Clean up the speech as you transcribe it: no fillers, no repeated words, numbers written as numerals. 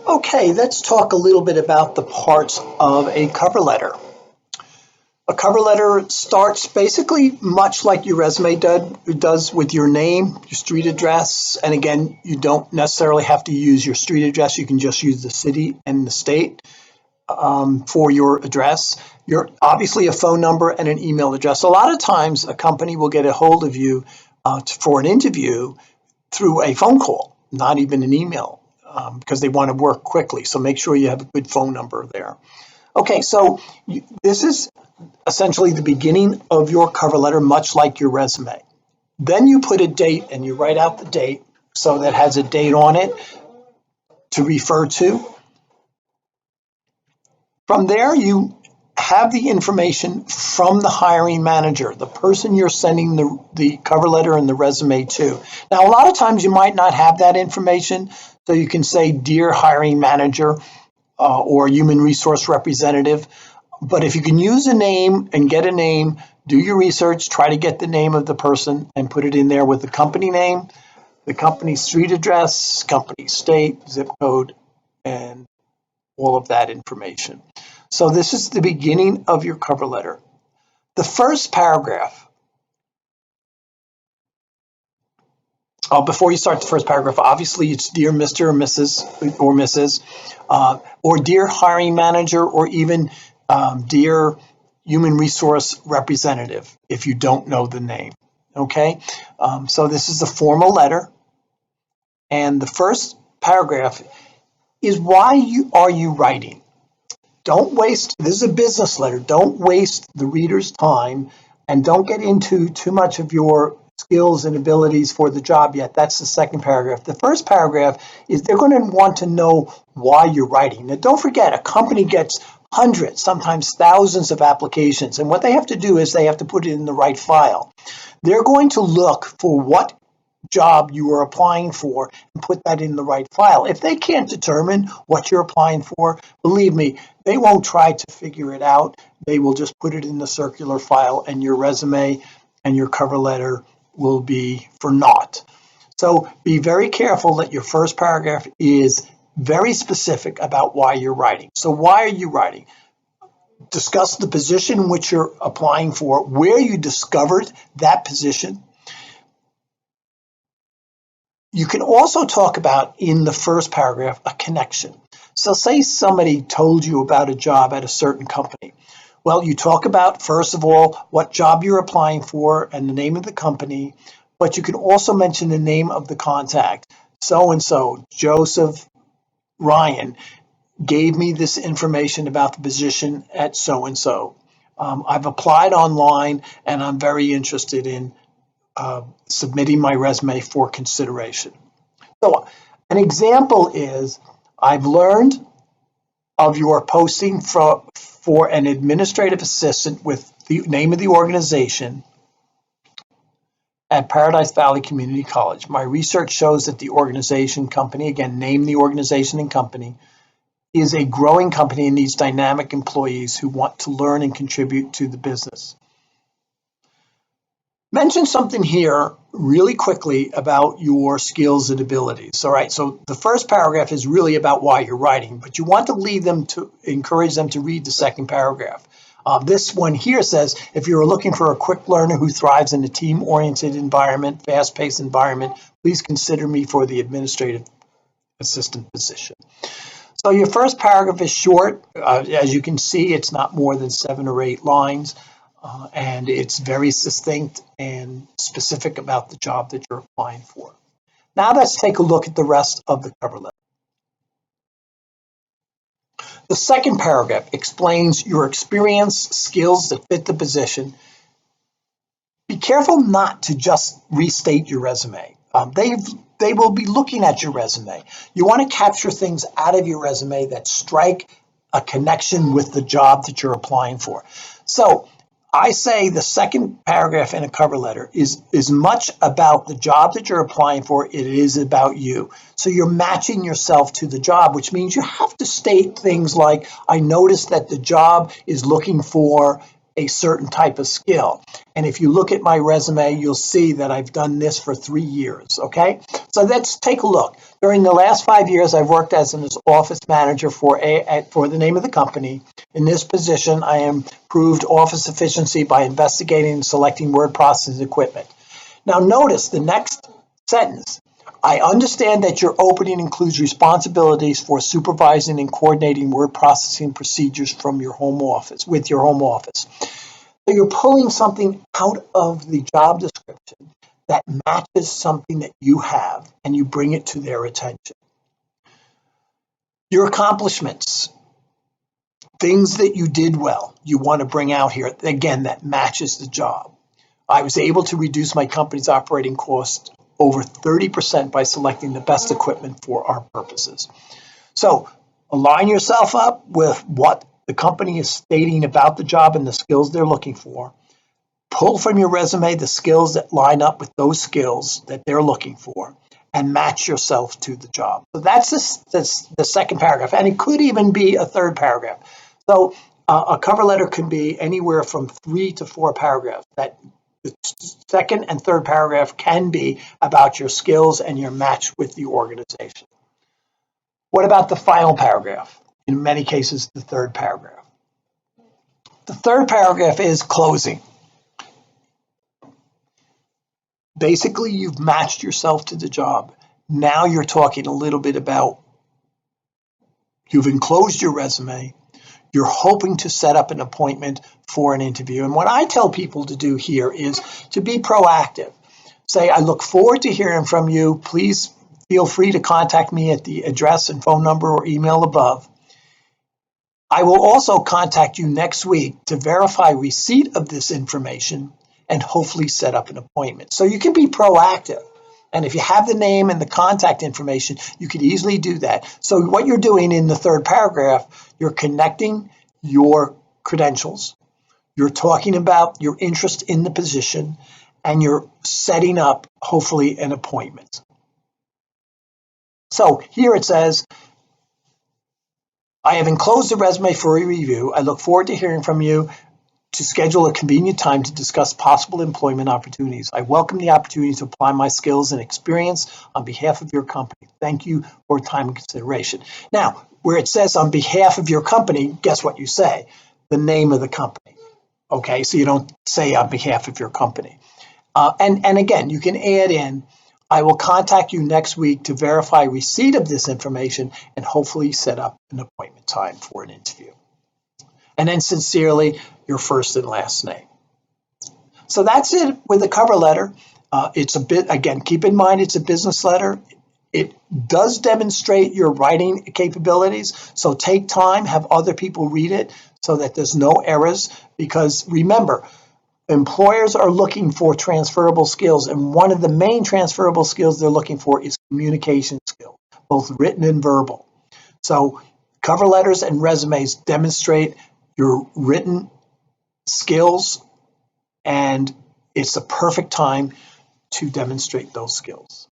Okay, let's talk a little bit about the parts of a cover letter. A cover letter starts basically much like your resume does with your name, your street address, and again, you don't necessarily have to use your street address. You can just use the city and the state for your address. Your obviously a phone number and an email address. A lot of times, a company will get a hold of you for an interview through a phone call, not even an email, because they want to work quickly. So make sure you have a good phone number there. Okay, so this is essentially the beginning of your cover letter, much like your resume. Then you put a date and you write out the date so that has a date on it to refer to. From there, you have the information from the hiring manager, the person you're sending the cover letter and the resume to. Now, a lot of times you might not have that information, so you can say, "Dear hiring manager," or human resource representative. But if you can use a name and get a name, do your research, try to get the name of the person and put it in there with the company name, the company street address, company state, zip code, and all of that information. So this is the beginning of your cover letter. The first paragraph, before you start the first paragraph, obviously it's dear Mr. or Mrs. Or dear hiring manager, or even dear human resource representative, if you don't know the name. Okay, so this is a formal letter, and the first paragraph is why are you writing? Don't waste, this is a business letter, don't waste the reader's time, and don't get into too much of your skills and abilities for the job yet. That's the second paragraph. The first paragraph is they're going to want to know why you're writing. Now, don't forget, a company gets hundreds, sometimes thousands of applications, and what they have to do is they have to put it in the right file. They're going to look for what job you are applying for and put that in the right file. If they can't determine what you're applying for, believe me, they won't try to figure it out. They will just put it in the circular file, and your resume and your cover letter will be for naught. So be very careful that your first paragraph is very specific about why you're writing. So why are you writing? Discuss the position which you're applying for, where you discovered that position. You can also talk about, in the first paragraph, a connection. So say somebody told you about a job at a certain company. Well, you talk about, first of all, what job you're applying for and the name of the company, but you can also mention the name of the contact. So-and-so, Joseph Ryan, gave me this information about the position at so-and-so. I've applied online, and I'm very interested in submitting my resume for consideration. So an example is, I've learned of your posting for an administrative assistant with the name of the organization at Paradise Valley Community College. My research shows that the organization company, again, name the organization and company, is a growing company and needs dynamic employees who want to learn and contribute to the business. Mention something here really quickly about your skills and abilities. All right, so the first paragraph is really about why you're writing, but you want to lead them to encourage them to read the second paragraph. This one here says, if you're looking for a quick learner who thrives in a team-oriented environment, fast-paced environment, please consider me for the administrative assistant position. So your first paragraph is short. As you can see, it's not more than 7 or 8 lines, and it's very succinct and specific about the job that you're applying for. Now let's take a look at the rest of the cover letter. The second paragraph explains your experience, skills that fit the position. Be careful not to just restate your resume. They will be looking at your resume. You want to capture things out of your resume that strike a connection with the job that you're applying for. So I say the second paragraph in a cover letter is much about the job that you're applying for. It is about you. So you're matching yourself to the job, which means you have to state things like, I noticed that the job is looking for a certain type of skill. And if you look at my resume, you'll see that I've done this for 3 years, okay? So let's take a look. During the last 5 years, I've worked as an office manager for the name of the company. In this position, I improved office efficiency by investigating and selecting word processing equipment. Now notice the next sentence. I understand that your opening includes responsibilities for supervising and coordinating word processing procedures from your home office, with your home office. So you're pulling something out of the job description that matches something that you have, and you bring it to their attention. Your accomplishments, things that you did well, you want to bring out here, again, that matches the job. I was able to reduce my company's operating costs over 30% by selecting the best equipment for our purposes. So align yourself up with what the company is stating about the job and the skills they're looking for. Pull from your resume the skills that line up with those skills that they're looking for, and match yourself to the job. So that's the second paragraph, and it could even be a third paragraph. So a cover letter could be anywhere from 3 to 4 paragraphs. That the second and third paragraph can be about your skills and your match with the organization. What about the final paragraph? In many cases, the third paragraph. The third paragraph is closing. Basically, you've matched yourself to the job. Now you're talking a little bit about, you've enclosed your resume. You're hoping to set up an appointment for an interview. And what I tell people to do here is to be proactive. Say, I look forward to hearing from you. Please feel free to contact me at the address and phone number or email above. I will also contact you next week to verify receipt of this information and hopefully set up an appointment. So you can be proactive. And if you have the name and the contact information, you could easily do that. So what you're doing in the third paragraph, you're connecting your credentials, you're talking about your interest in the position, and you're setting up, hopefully, an appointment. So here it says, I have enclosed the resume for a review. I look forward to hearing from you to schedule a convenient time to discuss possible employment opportunities. I welcome the opportunity to apply my skills and experience on behalf of your company. Thank you for time and consideration. Now, where it says on behalf of your company, guess what you say? The name of the company. Okay, so you don't say on behalf of your company. And again, you can add in, I will contact you next week to verify receipt of this information and hopefully set up an appointment time for an interview. And then sincerely, your first and last name. So that's it with the cover letter. It's a bit, again, keep in mind it's a business letter. It does demonstrate your writing capabilities. So take time, have other people read it so that there's no errors. Because remember, employers are looking for transferable skills. And one of the main transferable skills they're looking for is communication skills, both written and verbal. So cover letters and resumes demonstrate your written skills, and it's the perfect time to demonstrate those skills.